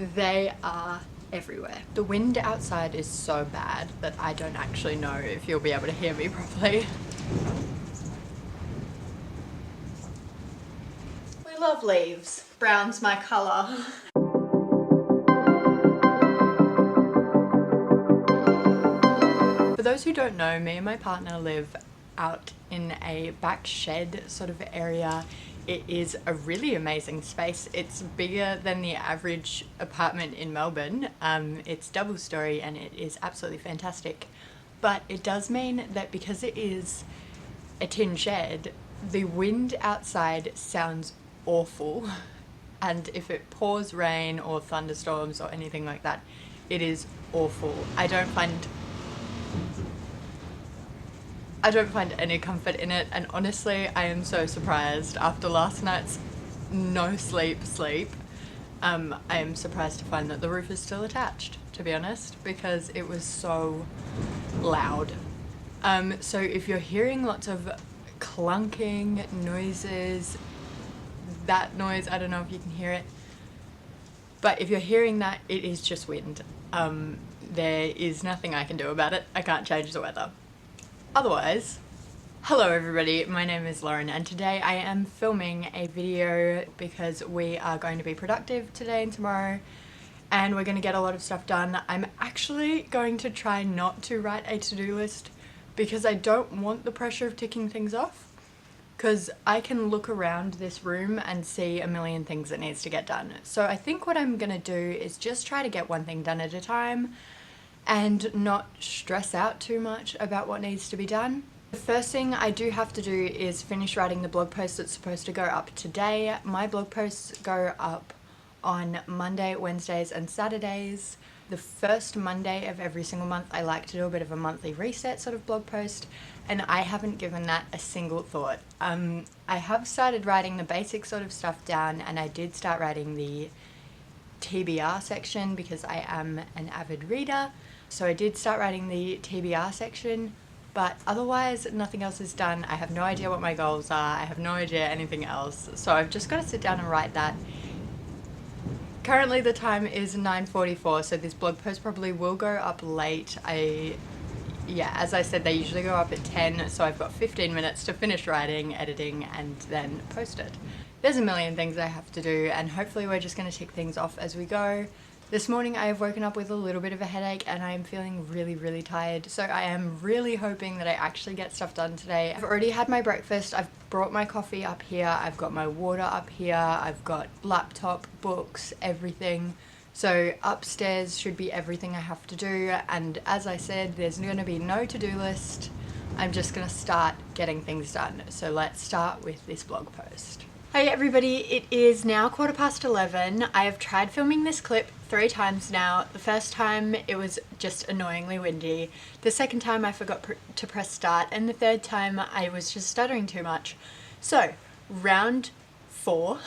They are everywhere. The wind outside is so bad that I don't actually know if you'll be able to hear me properly. We love leaves. Brown's my colour. For those who don't know, me and my partner live out in a back shed sort of area. It is a really amazing space. It's bigger than the average apartment in Melbourne. It's double story and it is absolutely fantastic. But it does mean that because it is a tin shed, the wind outside sounds awful. And if it pours rain or thunderstorms or anything like that, it is awful. I don't find any comfort in it, and honestly I am so surprised after last night's no sleep. I am surprised to find that the roof is still attached, to be honest, because it was so loud. So if you're hearing lots of clunking noises, that noise, I don't know if you can hear it, but if you're hearing that, it is just wind. There is nothing I can do about it. I can't change the weather. Otherwise, hello everybody, my name is Lauren and today I am filming a video because we are going to be productive today and tomorrow and we're going to get a lot of stuff done. I'm actually going to try not to write a to-do list because I don't want the pressure of ticking things off, because I can look around this room and see a million things that needs to get done. So I think what I'm going to do is just try to get one thing done at a time and not stress out too much about what needs to be done. The first thing I do have to do is finish writing the blog post that's supposed to go up today. My blog posts go up on Monday, Wednesdays and Saturdays. The first Monday of every single month I like to do a bit of a monthly reset sort of blog post, and I haven't given that a single thought. I have started writing the basic sort of stuff down, and I did start writing the TBR section because I am an avid reader. So I did start writing the TBR section, but otherwise nothing else is done. I have no idea what my goals are. I have no idea anything else. So I've just got to sit down and write that. Currently the time is 9:44, so this blog post probably will go up late. As I said, they usually go up at 10, so I've got 15 minutes to finish writing, editing, and then post it. There's a million things I have to do, and hopefully we're just going to tick things off as we go. This morning I have woken up with a little bit of a headache and I am feeling really tired, so I am really hoping that I actually get stuff done today. I've already had my breakfast, I've brought my coffee up here, I've got my water up here, I've got laptop, books, everything. So upstairs should be everything I have to do, and as I said, there's going to be no to-do list. I'm just going to start getting things done. So let's start with this blog post. Hey everybody, it is now 11:15. I have tried filming this clip 3 times now. The first time it was just annoyingly windy. The second time I forgot to press start, and the third time I was just stuttering too much. So, round 4.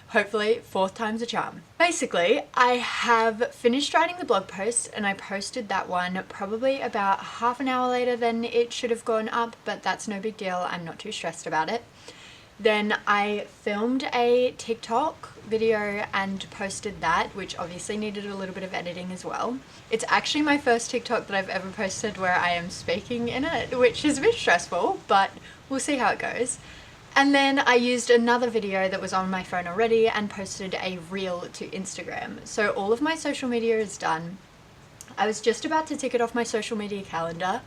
Hopefully 4th time's a charm. Basically, I have finished writing the blog post and I posted that one probably about half an hour later than it should have gone up, but that's no big deal. I'm not too stressed about it. Then I filmed a TikTok video and posted that, which obviously needed a little bit of editing as well. It's actually my first TikTok that I've ever posted where I am speaking in it, which is a bit stressful, but we'll see how it goes. And then I used another video that was on my phone already and posted a reel to Instagram. So all of my social media is done. I was just about to tick it off my social media calendar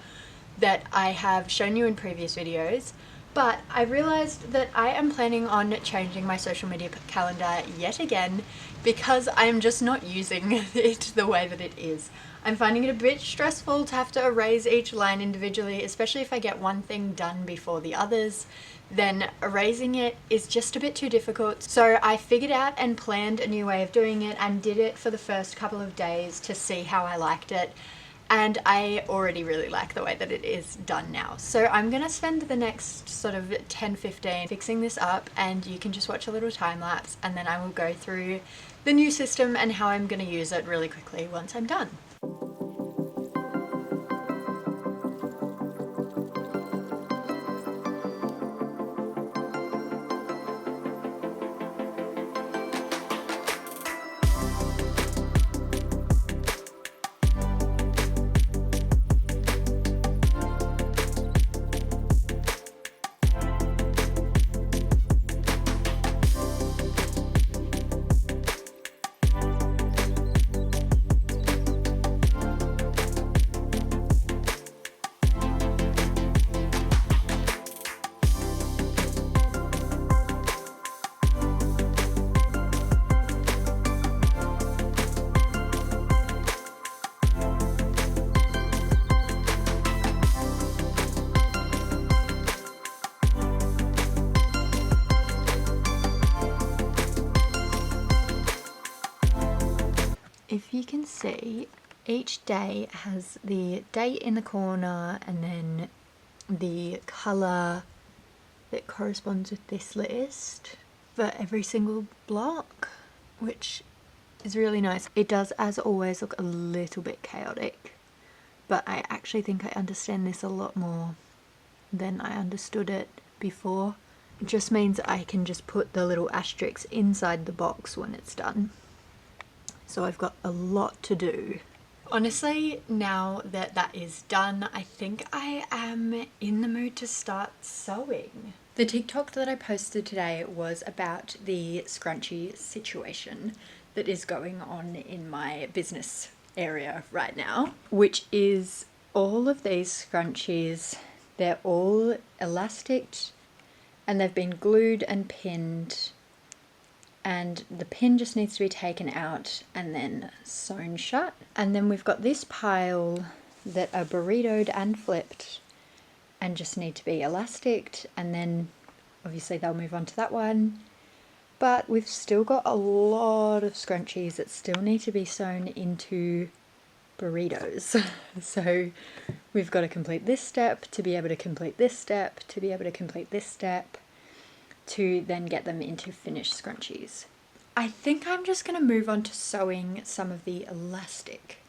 that I have shown you in previous videos, but I realized that I am planning on changing my social media calendar yet again because I am just not using it the way that it is. I'm finding it a bit stressful to have to erase each line individually, especially if I get one thing done before the others. Then erasing it is just a bit too difficult. So I figured out and planned a new way of doing it and did it for the first couple of days to see how I liked it. And I already really like the way that it is done now. So I'm gonna spend the next sort of 10-15 fixing this up, and you can just watch a little time lapse, and then I will go through the new system and how I'm gonna use it really quickly once I'm done. If you can see, each day has the date in the corner and then the colour that corresponds with this list for every single block, which is really nice. It does, as always, look a little bit chaotic, but I actually think I understand this a lot more than I understood it before. It just means I can just put the little asterisks inside the box when it's done. So I've got a lot to do. Honestly, now that that is done, I think I am in the mood to start sewing. The TikTok that I posted today was about the scrunchie situation that is going on in my business area right now, which is all of these scrunchies. They're all elastic and they've been glued and pinned, and the pin just needs to be taken out and then sewn shut. And then we've got this pile that are burritoed and flipped and just need to be elastic, and then obviously they'll move on to that one. But we've still got a lot of scrunchies that still need to be sewn into burritos. So we've got to complete this step to be able to complete this step to be able to complete this step to then get them into finished scrunchies. I think I'm just going to move on to sewing some of the elastic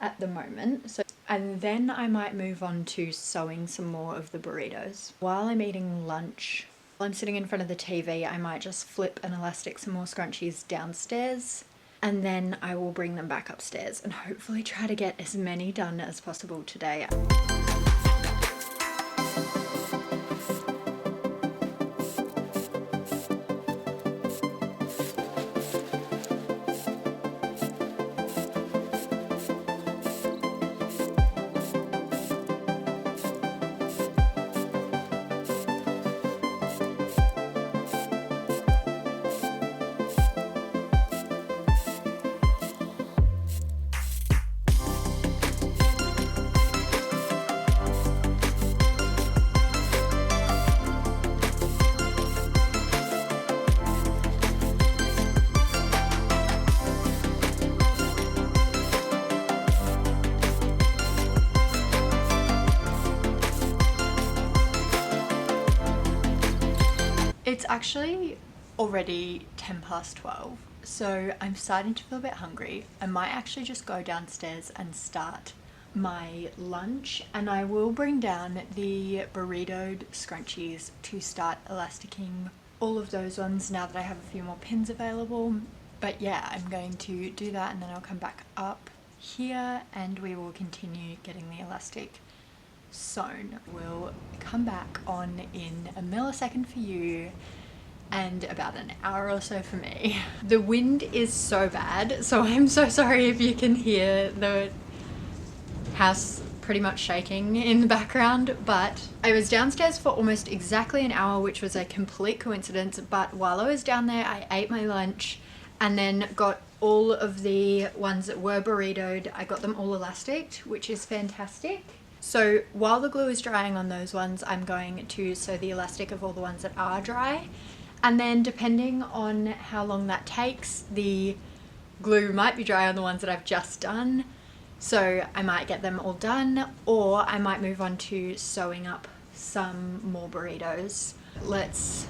at the moment. And then I might move on to sewing some more of the burritos. While I'm eating lunch, while I'm sitting in front of the TV, I might just flip and elastic some more scrunchies downstairs, and then I will bring them back upstairs and hopefully try to get as many done as possible today. It's actually already 10 past 12, so I'm starting to feel a bit hungry. I might actually just go downstairs and start my lunch, and I will bring down the burritoed scrunchies to start elasticing all of those ones now that I have a few more pins available. But yeah, I'm going to do that and then I'll come back up here and we will continue getting the elastic sewn. We'll come back on in a millisecond for you and about an hour or so for me. The wind is so bad, so I'm so sorry if you can hear the house pretty much shaking in the background, but I was downstairs for almost exactly an hour, which was a complete coincidence. But while I was down there, I ate my lunch and then got all of the ones that were burritoed. I got them all elastic, which is fantastic. So while the glue is drying on those ones, I'm going to sew the elastic of all the ones that are dry. And then depending on how long that takes, the glue might be dry on the ones that I've just done. So I might get them all done, or I might move on to sewing up some more burritos. Let's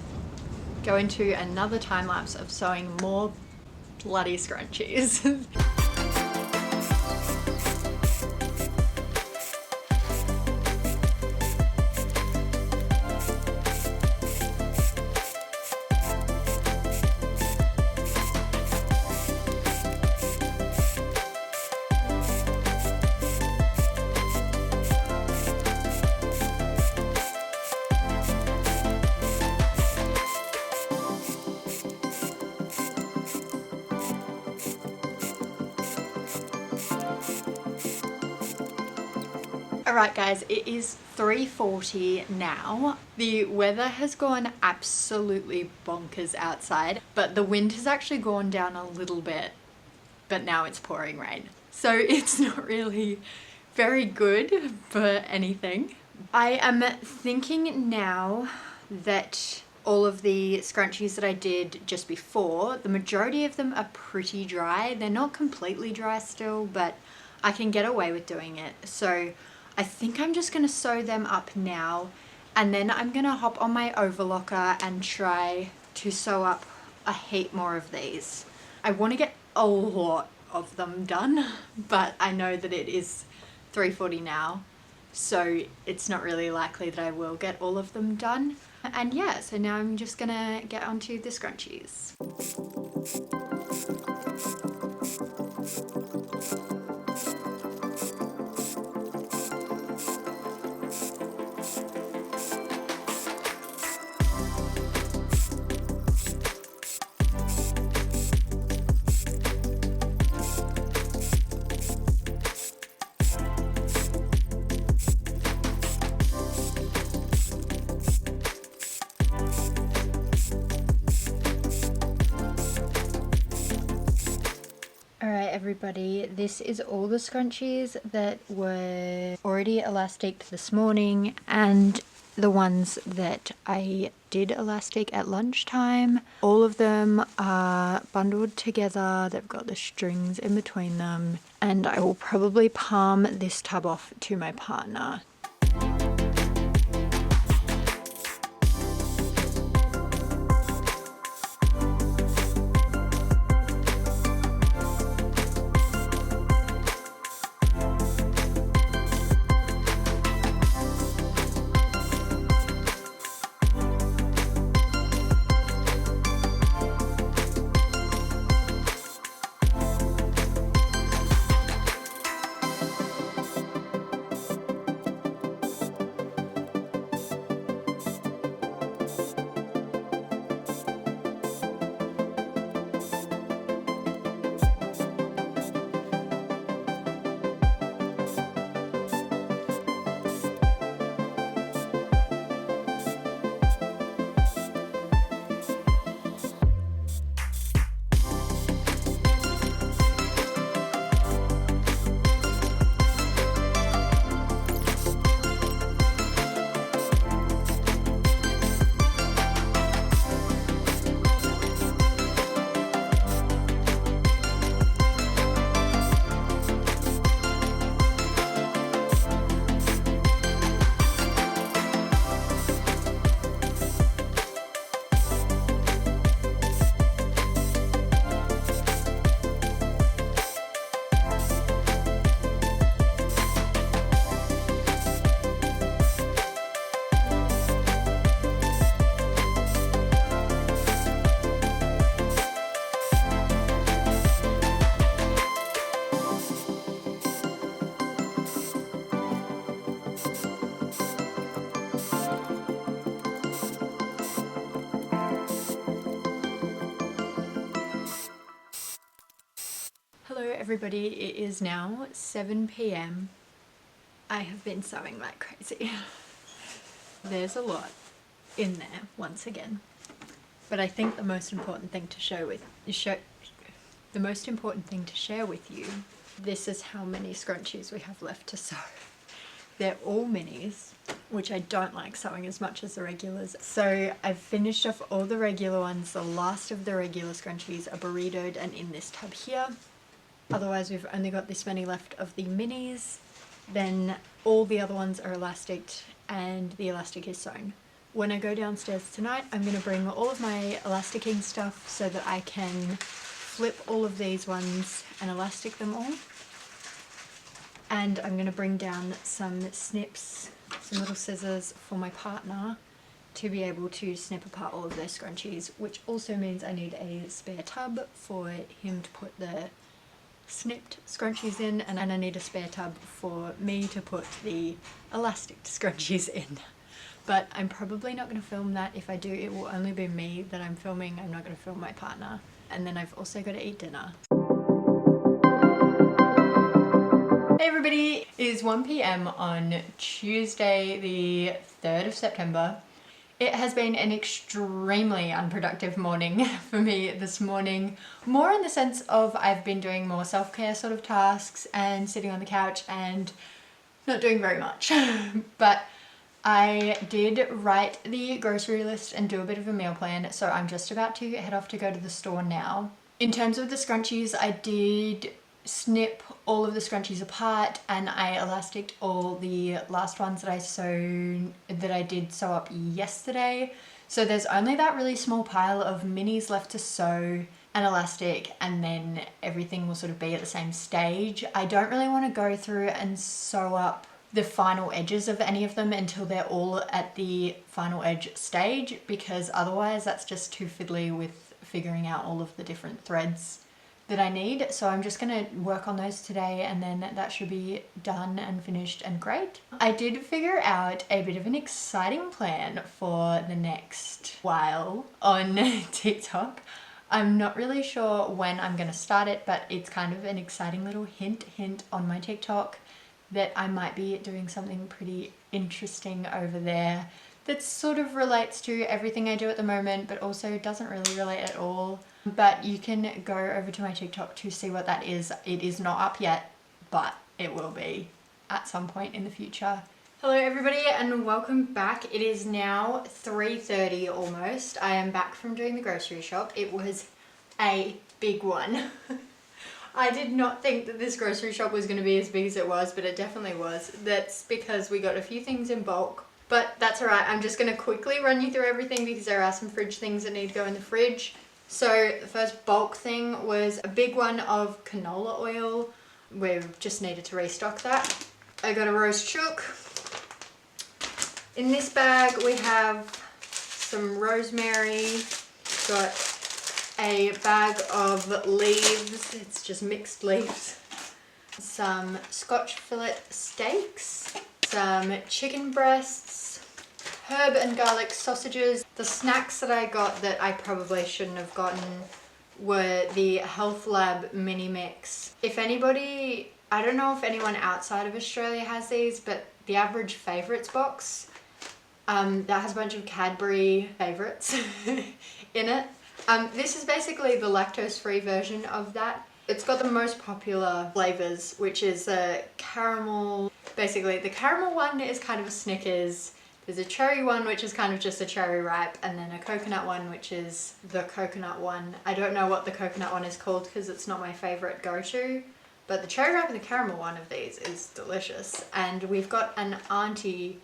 go into another time lapse of sewing more bloody scrunchies. Alright guys, it is 3:40 now. The weather has gone absolutely bonkers outside, but the wind has actually gone down a little bit, but now it's pouring rain. So it's not really very good for anything. I am thinking now that all of the scrunchies that I did just before, the majority of them are pretty dry. They're not completely dry still, but I can get away with doing it. So I think I'm just going to sew them up now, and then I'm going to hop on my overlocker and try to sew up a heap more of these. I want to get a lot of them done, but I know that it is 3:40 now, so it's not really likely that I will get all of them done. And yeah, so now I'm just gonna get onto the scrunchies. Everybody, this is all the scrunchies that were already elasticed this morning and the ones that I did elastic at lunchtime. All of them are bundled together. They've got the strings in between them, and I will probably palm this tub off to my partner. Hello everybody, it is now 7 p.m. I have been sewing like crazy. There's a lot in there once again, but I think the most important thing to share with you, this is how many scrunchies we have left to sew. They're all minis, which I don't like sewing as much as the regulars. So I've finished off all the regular ones. The last of the regular scrunchies are burritoed and in this tub here. Otherwise we've only got this many left of the minis. Then all the other ones are elasticed and the elastic is sewn. When I go downstairs tonight, I'm going to bring all of my elasticing stuff so that I can flip all of these ones and elastic them all. And I'm going to bring down some snips, some little scissors for my partner to be able to snip apart all of their scrunchies, which also means I need a spare tub for him to put the snipped scrunchies in, and I need a spare tub for me to put the elastic scrunchies in. But I'm probably not going to film that. If I do, it will only be me that I'm filming. I'm not going to film my partner. And then I've also got to eat dinner. Hey everybody, it is 1 p.m. on Tuesday the 3rd of September. It has been an extremely unproductive morning for me this morning. More in the sense of I've been doing more self-care sort of tasks and sitting on the couch and not doing very much. But I did write the grocery list and do a bit of a meal plan, so I'm just about to head off to go to the store now. In terms of the scrunchies, I did snip all of the scrunchies apart and I elasticed all the last ones that I did sew up yesterday. So there's only that really small pile of minis left to sew and elastic, and then everything will sort of be at the same stage. I don't really want to go through and sew up the final edges of any of them until they're all at the final edge stage, because otherwise that's just too fiddly with figuring out all of the different threads that I need. So I'm just gonna work on those today, and then that should be done and finished and great. I did figure out a bit of an exciting plan for the next while on TikTok. I'm not really sure when I'm gonna start it, but it's kind of an exciting little hint on my TikTok that I might be doing something pretty interesting over there that sort of relates to everything I do at the moment, but also doesn't really relate at all. But you can go over to my TikTok to see what that is. It is not up yet, but it will be at some point in the future. Hello everybody and welcome back. It is now 3:30 almost. I am back from doing the grocery shop. It was a big one. I did not think that this grocery shop was going to be as big as it was, but it definitely was. That's because we got a few things in bulk, but that's alright. I'm just going to quickly run you through everything because there are some fridge things that need to go in the fridge. So the first bulk thing was a big one of canola oil. We just needed to restock that. I got a roast chook. In this bag we have some rosemary, got a bag of leaves, it's just mixed leaves, some Scotch fillet steaks, some chicken breasts, herb and garlic sausages. The snacks that I got that I probably shouldn't have gotten were the Health Lab mini mix. If anybody, I don't know if anyone outside of Australia has these, but the Average Favourites box, that has a bunch of Cadbury favourites in it. This is basically the lactose-free version of that. It's got the most popular flavours, which is a caramel. Basically, the caramel one is kind of a Snickers. There's a cherry one, which is kind of just a cherry ripe, and then a coconut one, which is the coconut one. I don't know what the coconut one is called because it's not my favourite go-to, but the cherry ripe and the caramel one of these is delicious. And we've got an auntie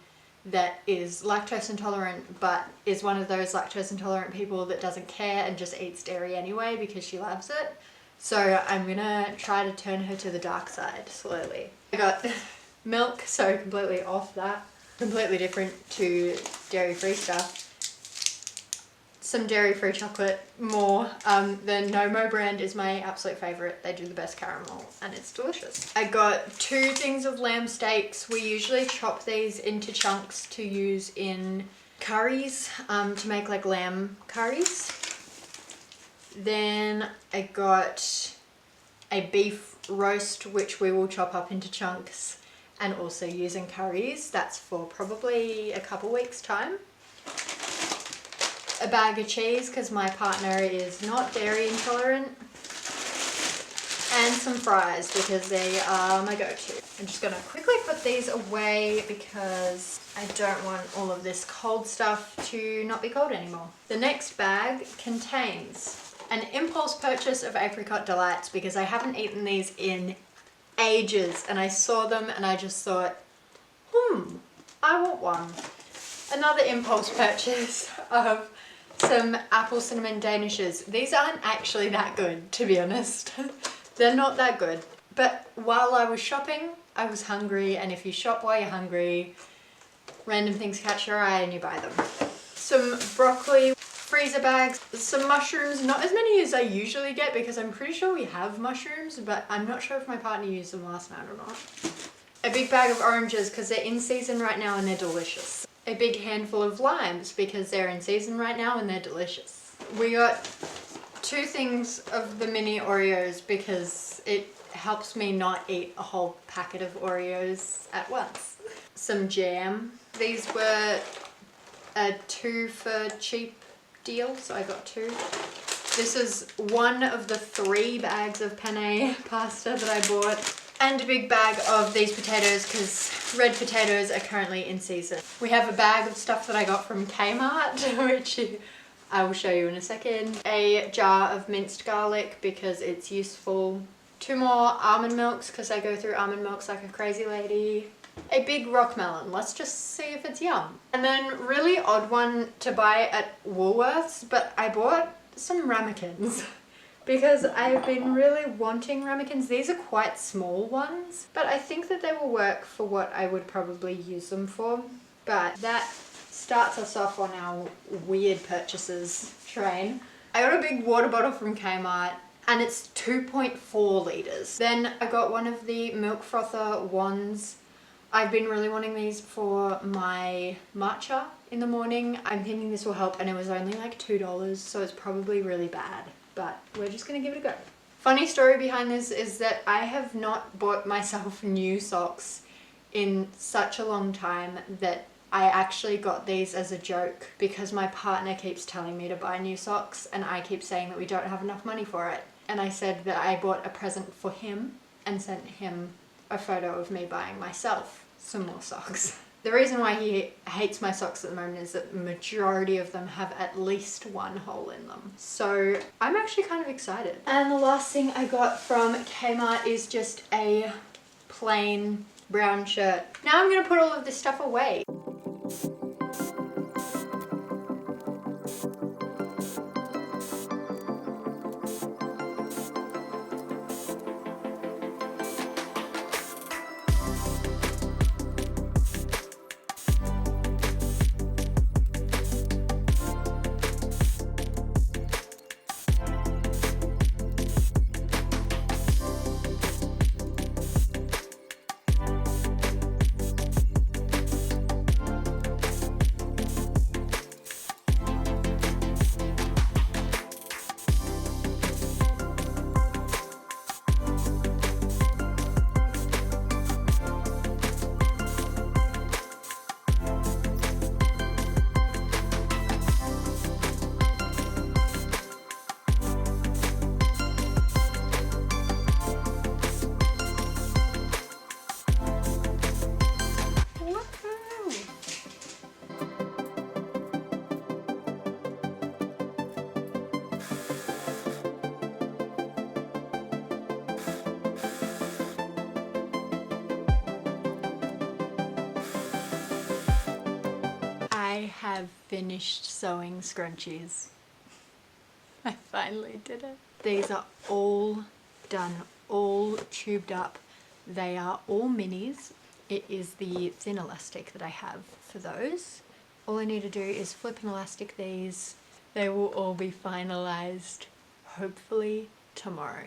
that is lactose intolerant, but is one of those lactose intolerant people that doesn't care and just eats dairy anyway because she loves it. So I'm gonna try to turn her to the dark side slowly. I got milk, so completely off that. Completely different to dairy-free stuff. Some dairy-free chocolate, more. The Nomo brand is my absolute favourite. They do the best caramel and it's delicious. I got 2 things of lamb steaks. We usually chop these into chunks to use in curries, to make like lamb curries. Then I got a beef roast, which we will chop up into chunks and also use in curries. That's for probably a couple weeks' time. A bag of cheese because my partner is not dairy intolerant, and some fries because they are my go-to. I'm just gonna quickly put these away because I don't want all of this cold stuff to not be cold anymore. The next bag contains an impulse purchase of apricot delights because I haven't eaten these in ages and I saw them and I just thought, I want one. Another impulse purchase of some apple cinnamon danishes. These aren't actually that good, to be honest. They're not that good. But while I was shopping, I was hungry, and if you shop while you're hungry, random things catch your eye and you buy them. Some broccoli, freezer bags, some mushrooms, not as many as I usually get because I'm pretty sure we have mushrooms, but I'm not sure if my partner used them last night or not. A big bag of oranges because they're in season right now and they're delicious. A big handful of limes because they're in season right now and they're delicious. We got 2 things of the mini Oreos because it helps me not eat a whole packet of Oreos at once. Some jam. These were a 2 for cheap deal, so I got 2. This is one of the 3 bags of penne pasta that I bought. And a big bag of these potatoes because red potatoes are currently in season. We have a bag of stuff that I got from Kmart, which I will show you in a second. A jar of minced garlic because it's useful. 2 more almond milks because I go through almond milks like a crazy lady. A big rock melon, let's just see if it's yum. And then really odd one to buy at Woolworths, but I bought some ramekins because I've been really wanting ramekins. These are quite small ones, but I think that they will work for what I would probably use them for. But that starts us off on our weird purchases train. I got a big water bottle from Kmart and it's 2.4 litres. Then I got one of the milk frother wands. I've been really wanting these for my matcha in the morning. I'm thinking this will help, and it was only like $2, so it's probably really bad, but we're just gonna give it a go. Funny story behind this is that I have not bought myself new socks in such a long time that I actually got these as a joke because my partner keeps telling me to buy new socks and I keep saying that we don't have enough money for it. And I said that I bought a present for him and sent him a photo of me buying myself some more socks. The reason why he hates my socks at the moment is that the majority of them have at least one hole in them. So I'm actually kind of excited. And the last thing I got from Kmart is just a plain brown shirt. Now I'm gonna put all of this stuff away. I have finished sewing scrunchies. I finally did it. These are all done, all tubed up. They are all minis. It is the thin elastic that I have for those. All I need to do is flip and elastic these. They will all be finalized hopefully tomorrow.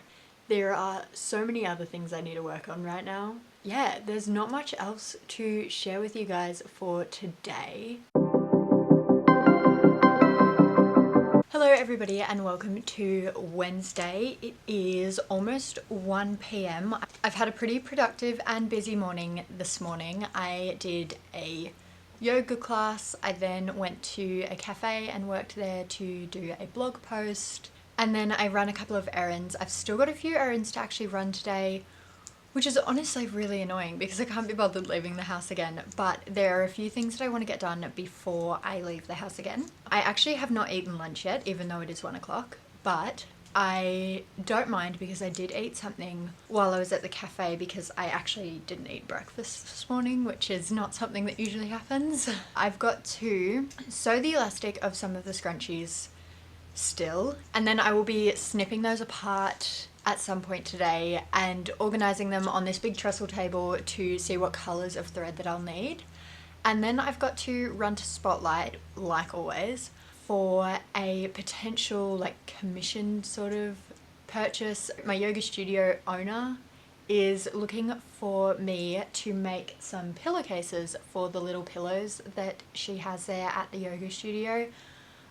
There are so many other things I need to work on right now. Yeah, there's not much else to share with you guys for today. Hello everybody and welcome to Wednesday. It is almost 1 p.m. I've had a pretty productive and busy morning this morning. I did a yoga class. I then went to a cafe and worked there to do a blog post. And then I ran a couple of errands. I've still got a few errands to actually run today, which is honestly really annoying because I can't be bothered leaving the house again. But there are a few things that I want to get done before I leave the house again. I actually have not eaten lunch yet, even though it is 1 o'clock, but I don't mind because I did eat something while I was at the cafe because I actually didn't eat breakfast this morning, which is not something that usually happens. I've got to sew the elastic of some of the scrunchies still, and then I will be snipping those apart at some point today and organizing them on this big trestle table to see what colors of thread that I'll need. And then I've got to run to Spotlight, like always, for a potential like commission sort of purchase. My yoga studio owner is looking for me to make some pillowcases for the little pillows that she has there at the yoga studio.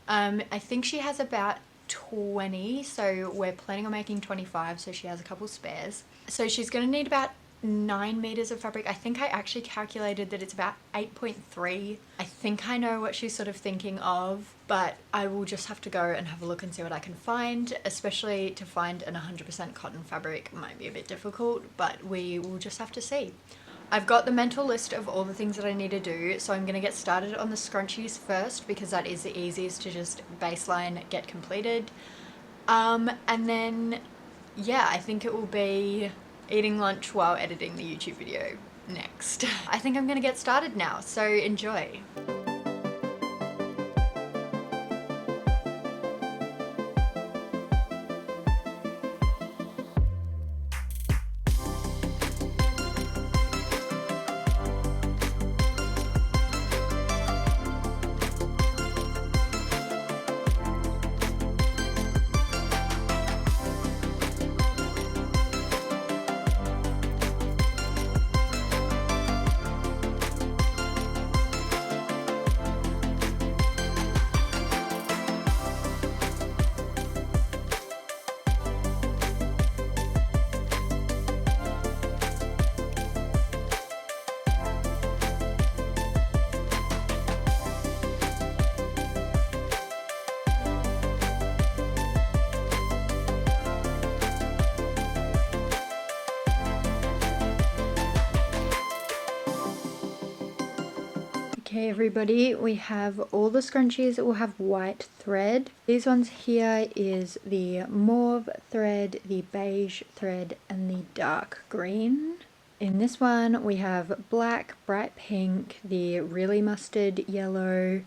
I think she has about 20, so we're planning on making 25, so she has a couple spares. So she's going to need about 9 meters of fabric. I think I actually calculated that it's about 8.3. I think I know what she's sort of thinking of, but I will just have to go and have a look and see what I can find, especially to find an 100% cotton fabric might be a bit difficult, but we will just have to see. I've got the mental list of all the things that I need to do, so I'm going to get started on the scrunchies first because that is the easiest to just baseline get completed. And then, yeah, I think it will be eating lunch while editing the YouTube video next. I think I'm gonna get started now, so enjoy. Okay everybody, we have all the scrunchies that will have white thread. These ones here is the mauve thread, the beige thread, and the dark green. In this one we have black, bright pink, the really mustard yellow,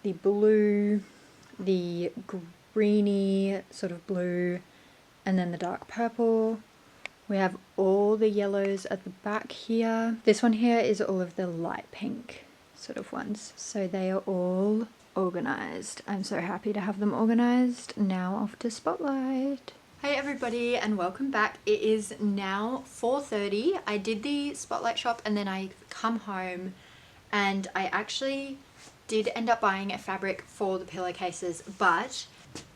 the blue, the greeny sort of blue, and then the dark purple. We have all the yellows at the back here. This one here is all of the light pink sort of ones. So they are all organized. I'm so happy to have them organized. Now off to Spotlight. Hey everybody and welcome back. It is now 4:30. I did the Spotlight shop and then I come home and I actually did end up buying a fabric for the pillowcases, but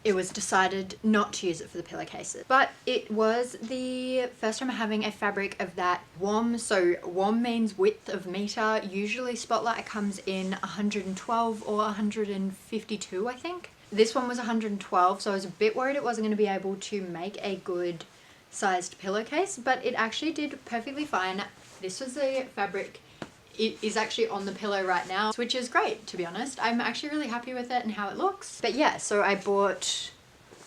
it was decided not to use it for the pillowcases. But it was the first time having a fabric of that WOM. So WOM means width of meter. Usually Spotlight comes in 112 or 152, I think. This one was 112, so I was a bit worried it wasn't going to be able to make a good sized pillowcase, but it actually did perfectly fine. This was the fabric. It is actually on the pillow right now, which is great, to be honest. I'm actually really happy with it and how it looks. But yeah, so I bought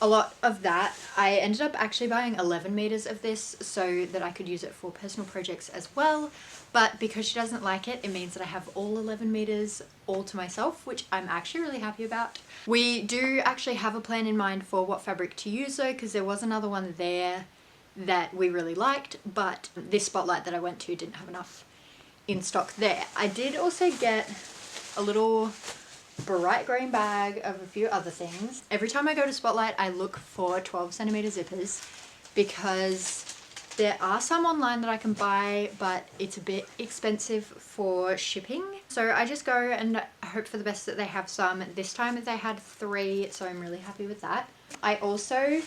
a lot of that. I ended up actually buying 11 meters of this so that I could use it for personal projects as well. But because she doesn't like it, it means that I have all 11 meters all to myself, which I'm actually really happy about. We do actually have a plan in mind for what fabric to use though, because there was another one there that we really liked, but this Spotlight that I went to didn't have enough in stock there. I did also get a little bright green bag of a few other things. Every time I go to Spotlight, I look for 12 centimeter zippers because there are some online that I can buy, but it's a bit expensive for shipping. So I just go and hope for the best that they have some. This time they had 3, so I'm really happy with that. I also,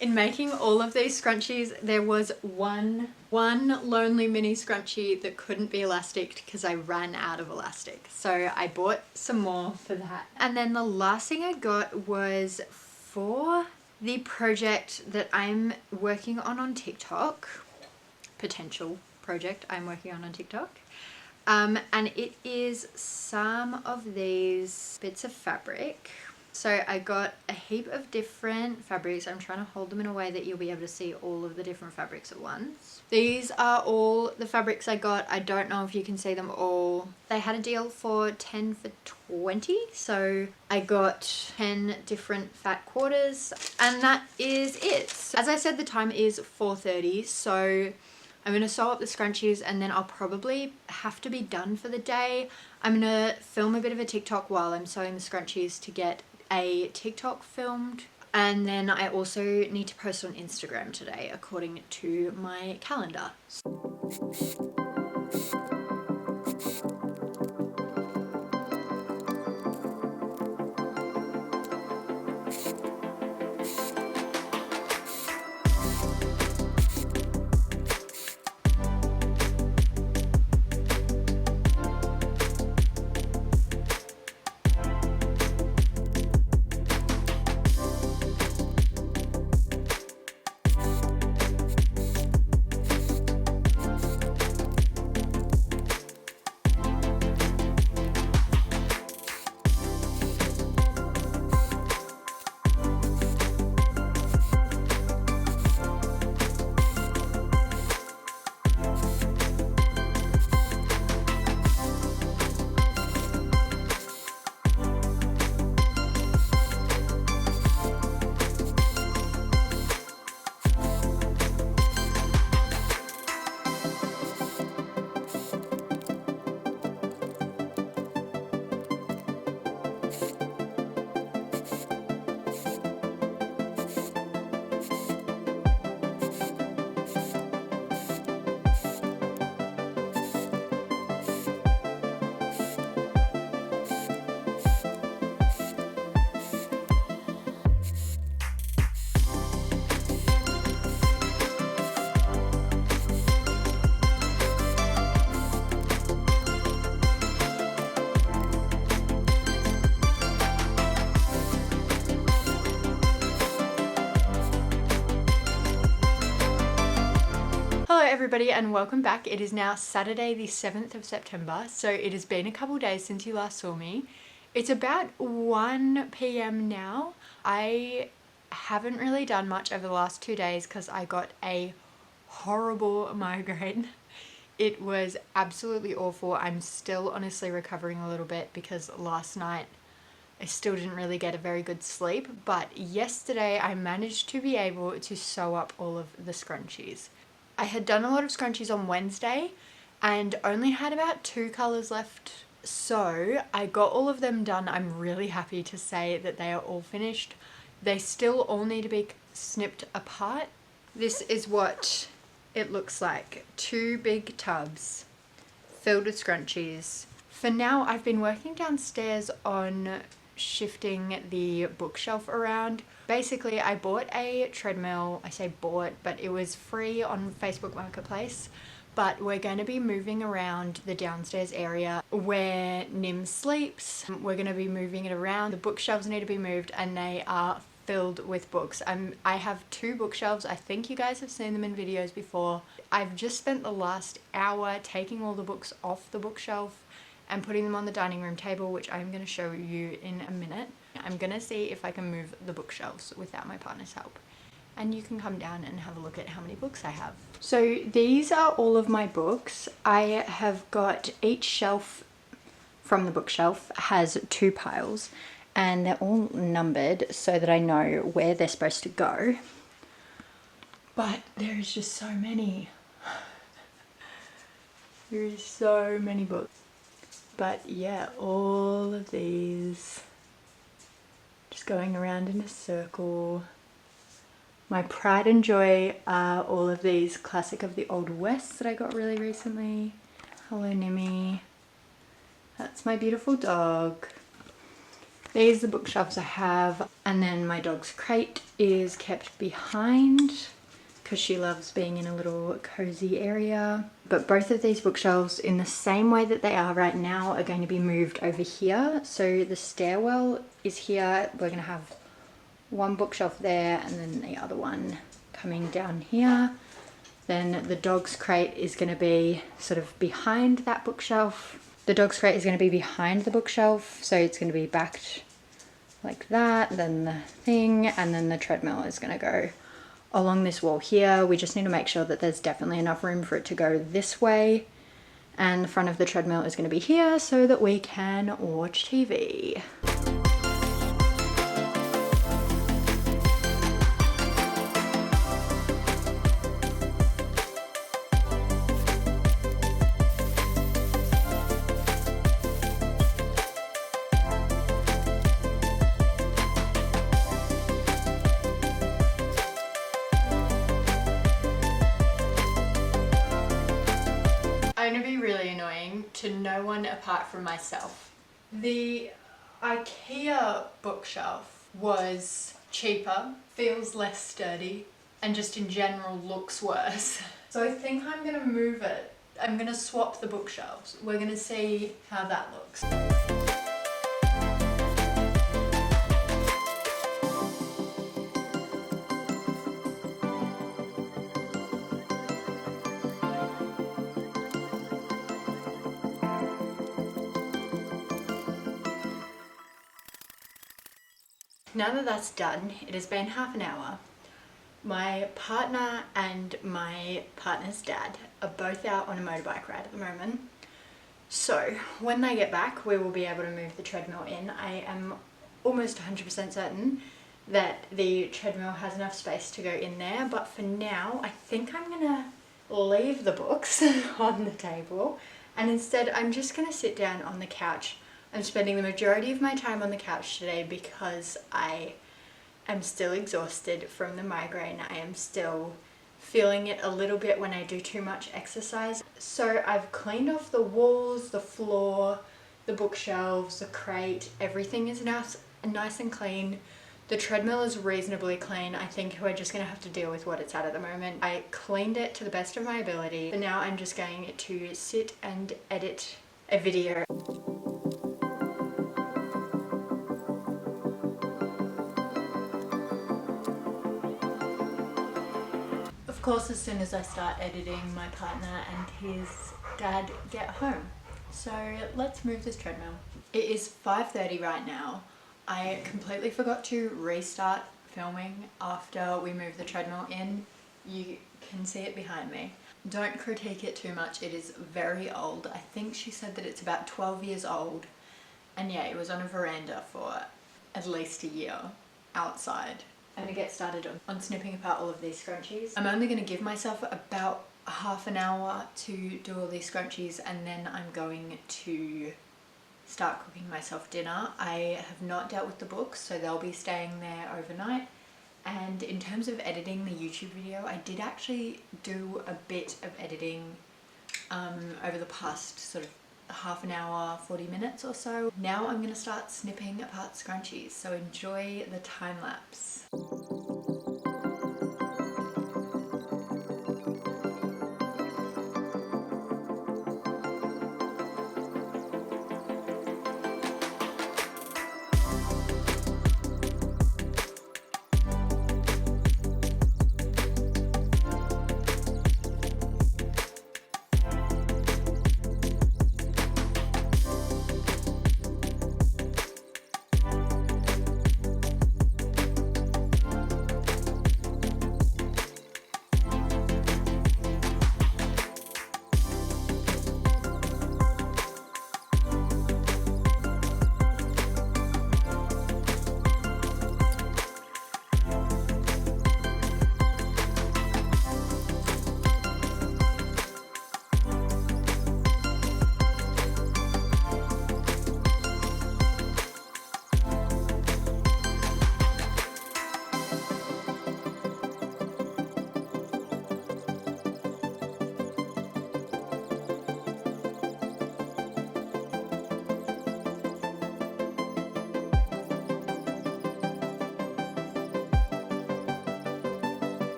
in making all of these scrunchies, there was one lonely mini scrunchie that couldn't be elastic because I ran out of elastic. So I bought some more for that. And then the last thing I got was for the project that I'm working on TikTok, potential project I'm working on TikTok. And it is some of these bits of fabric. So I got a heap of different fabrics. I'm trying to hold them in a way that you'll be able to see all of the different fabrics at once. These are all the fabrics I got. I don't know if you can see them all. They had a deal for 10 for 20. So I got 10 different fat quarters and that is it. So as I said, the time is 4:30. So I'm going to sew up the scrunchies and then I'll probably have to be done for the day. I'm going to film a bit of a TikTok while I'm sewing the scrunchies to get a TikTok filmed, and then I also need to post on Instagram today according to my calendar. everybody and welcome back. It is now Saturday the 7th of September, so it has been a couple days since you last saw me. It's about 1 p.m. now. I haven't really done much over the last 2 days because I got a horrible migraine. It was absolutely awful. I'm still honestly recovering a little bit because last night I still didn't really get a very good sleep, but yesterday I managed to be able to sew up all of the scrunchies. I had done a lot of scrunchies on Wednesday and only had about 2 colours left, so I got all of them done. I'm really happy to say that they are all finished. They still all need to be snipped apart. This is what it looks like. 2 big tubs filled with scrunchies. For now, I've been working downstairs on shifting the bookshelf around. Basically, I bought a treadmill. I say bought, but it was free on Facebook Marketplace. But we're going to be moving around the downstairs area where Nim sleeps. We're going to be moving it around. The bookshelves need to be moved and they are filled with books. I have 2 bookshelves. I think you guys have seen them in videos before. I've just spent the last hour taking all the books off the bookshelf and putting them on the dining room table, which I'm going to show you in a minute. I'm going to see if I can move the bookshelves without my partner's help. And you can come down and have a look at how many books I have. So these are all of my books. I have got each shelf from the bookshelf has 2 piles and they're all numbered so that I know where they're supposed to go. But there is just so many. There is so many books. But yeah, all of these just going around in a circle. My pride and joy are all of these Classic of the Old West that I got really recently. Hello Nimmy. That's my beautiful dog. These are the bookshelves I have, and then my dog's crate is kept behind because she loves being in a little cozy area. But both of these bookshelves, in the same way that they are right now, are going to be moved over here. So the stairwell is here. We're going to have one bookshelf there and then the other one coming down here. Then the dog's crate is going to be sort of behind that bookshelf. The dog's crate is going to be behind the bookshelf, so it's going to be backed like that, then the thing, and then the treadmill is going to go along this wall here. We just need to make sure that there's definitely enough room for it to go this way, and the front of the treadmill is going to be here so that we can watch TV. I'm going to be really annoying to no one apart from myself. The IKEA bookshelf was cheaper, feels less sturdy, and just in general looks worse. So I think I'm going to move it. I'm going to swap the bookshelves. We're going to see how that looks. Now that that's done, it has been half an hour. My partner and my partner's dad are both out on a motorbike ride at the moment. So when they get back, we will be able to move the treadmill in. I am almost 100% certain that the treadmill has enough space to go in there, but for now, I think I'm gonna leave the books on the table and instead I'm just gonna sit down on the couch. I'm spending the majority of my time on the couch today because I am still exhausted from the migraine. I am still feeling it a little bit when I do too much exercise. So I've cleaned off the walls, the floor, the bookshelves, the crate. Everything is now nice and clean. The treadmill is reasonably clean. I think we're just going to have to deal with what it's at the moment. I cleaned it to the best of my ability. But now I'm just going to sit and edit a video. Of course, as soon as I start editing, my partner and his dad get home. So let's move this treadmill. It is 5:30 right now. I completely forgot to restart filming after we moved the treadmill in. You can see it behind me. Don't critique it too much, it is very old. I think she said that it's about 12 years old. And yeah, it was on a veranda for at least a year outside. I'm gonna get started on snipping apart all of these scrunchies. I'm only gonna give myself about half an hour to do all these scrunchies, and then I'm going to start cooking myself dinner. I have not dealt with the books, so they'll be staying there overnight. And in terms of editing the YouTube video, I did actually do a bit of editing over the past sort of half an hour, 40 minutes or so. Now I'm going to start snipping apart scrunchies, so enjoy the time lapse.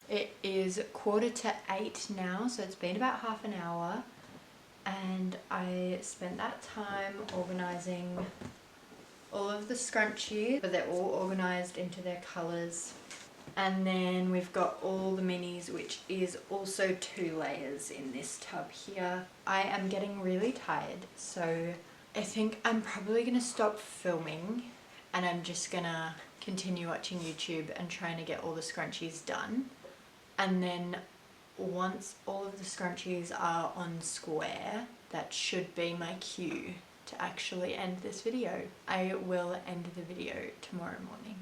It is 7:45 now, so it's been about half an hour, and I spent that time organising all of the scrunchies, but they're all organised into their colours. And then we've got all the minis, which is also 2 layers in this tub here. I am getting really tired, so I think I'm probably going to stop filming and I'm just going to continue watching YouTube and trying to get all the scrunchies done. And then once all of the scrunchies are on square, that should be my cue to actually end this video. I will end the video tomorrow morning.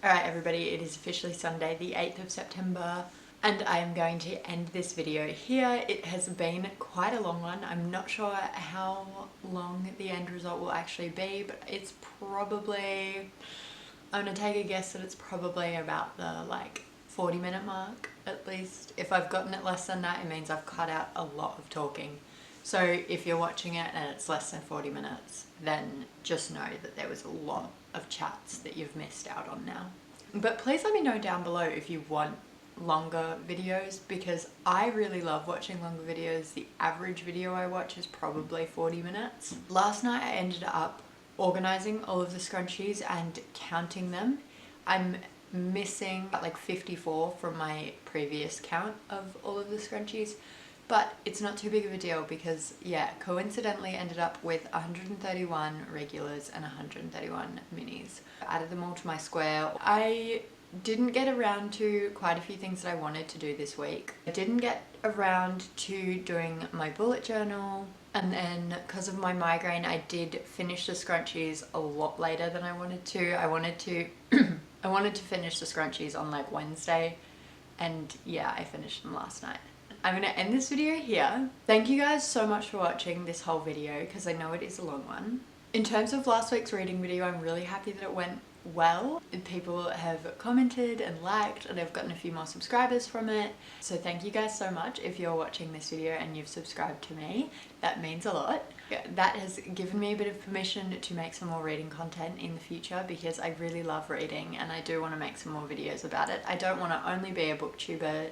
Alright everybody, it is officially Sunday the 8th of September and I am going to end this video here. It has been quite a long one. I'm not sure how long the end result will actually be, but it's probably, I'm gonna take a guess that it's probably about the 40-minute mark at least. If I've gotten it less than that, it means I've cut out a lot of talking. So if you're watching it and it's less than 40 minutes, then just know that there was a lot of chats that you've missed out on now. But please let me know down below if you want longer videos, because I really love watching longer videos. The average video I watch is probably 40 minutes. Last night I ended up organising all of the scrunchies and counting them. I'm missing like 54 from my previous count of all of the scrunchies. but it's not too big of a deal because, yeah, coincidentally ended up with 131 regulars and 131 minis. I added them all to my square. I didn't get around to quite a few things that I wanted to do this week. I didn't get around to doing my bullet journal, and then because of my migraine I did finish the scrunchies a lot later than I wanted to. I wanted to finish the scrunchies on like Wednesday, and yeah, I finished them last night. I'm gonna end this video here. Thank you guys so much for watching this whole video because I know it is a long one. In terms of last week's reading video, I'm really happy that it went well. People have commented and liked, and I've gotten a few more subscribers from it. So thank you guys so much if you're watching this video and you've subscribed to me. That means a lot. That has given me a bit of permission to make some more reading content in the future because I really love reading and I do want to make some more videos about it. I don't want to only be a booktuber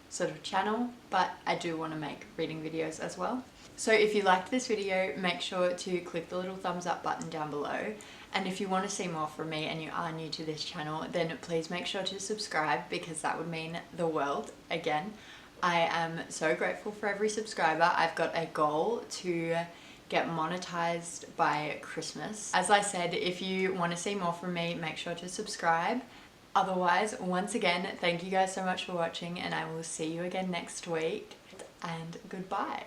sort of channel, but I do want to make reading videos as well. So if you liked this video, make sure to click the little thumbs up button down below. And if you want to see more from me and you are new to this channel, then please make sure to subscribe because that would mean the world. Again, I am so grateful for every subscriber. I've got a goal to get monetized by Christmas. As I said, if you want to see more from me, make sure to subscribe. Otherwise, once again, thank you guys so much for watching, and I will see you again next week, and goodbye.